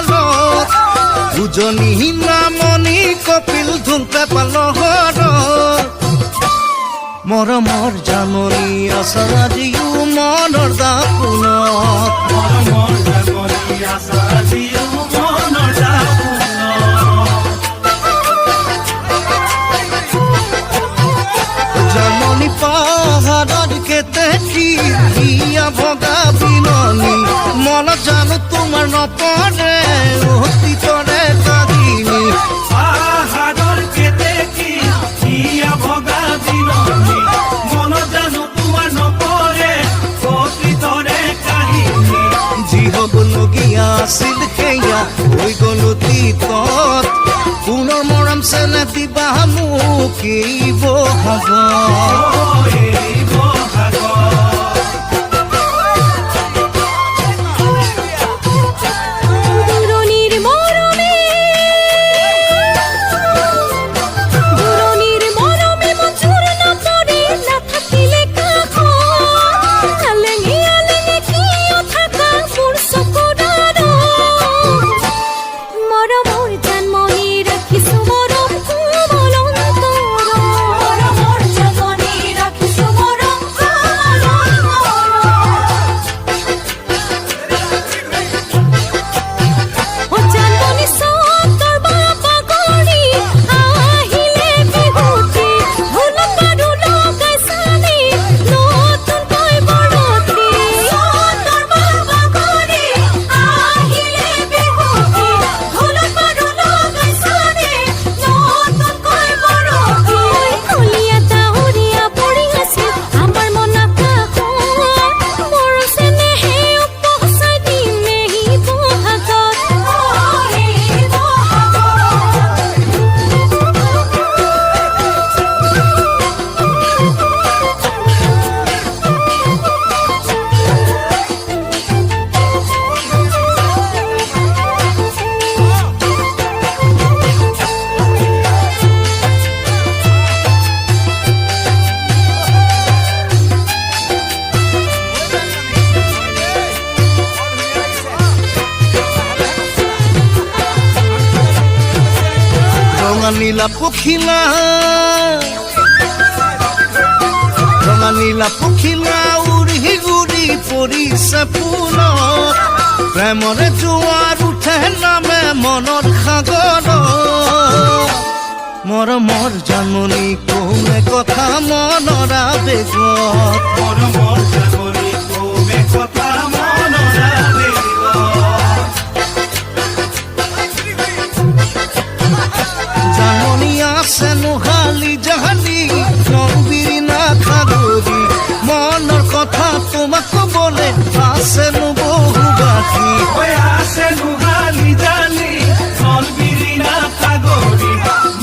ডালত উজনি নামনি কপিল ধুমকে পালহৰত মৰমৰ জাননী আছা আজিও মনৰ দাপোনত মৰমৰ জাননী আছা আজিও মনৰ দাপোনত জাননী পাহাৰৰ কেতেকী হিয়া ভগা বিননি মনত জানো তোমাৰ নপৰে অতীতৰে কাহিনী পাহাৰৰ কেতেকী হিয়া ভগা বিননি মনত জানো তোমাৰ নপৰে অতীতৰে কাহিনী যি হ'বলগীয়া আছিল সেয়া হৈ গ'ল অতীতত পুনৰ মৰম চেনেহ দিবা মোক এই বহাগত এই বহাগত ৰঙা নীলা পখিলা উৰি উৰি পৰিছে ফুলত প্ৰেমৰে জোৱাৰ উঠে নামে মনৰ সাগৰত মৰমৰ জাননী কোনে কথা মনৰ আবেগত মৰমৰ জাননী কোনে কথা মনৰ আবেগত জাননী আছে নোহালি জাহালি নবীৰ নাথাগৰি মনৰ কথা তোমাক ক'বলে আছে বহু বাকী আছে নোহালি জালি নবীৰ নাথাগৰি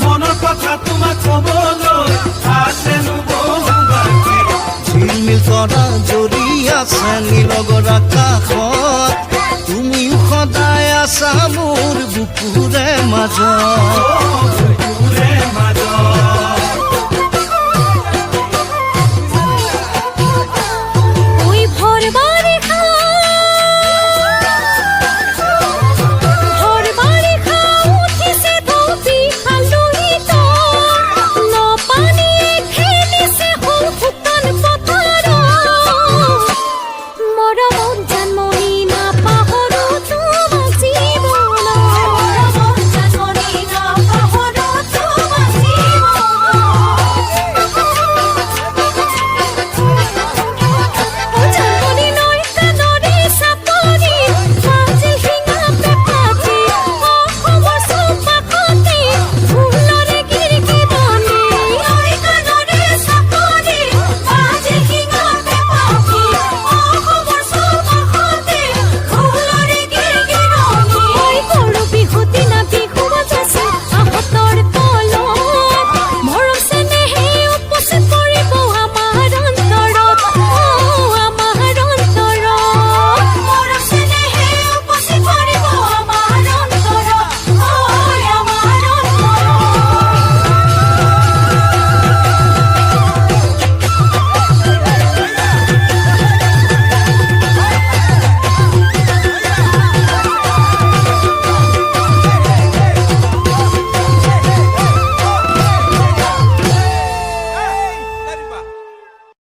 মনৰ কথা তোমাক ক'বলৈ আছে বহু বাকী ঝিলমিল কৰা জৰি আছে নীলগৰ আকাশত তুমিও সদায় আছা মোৰ বুকুৰে মাজত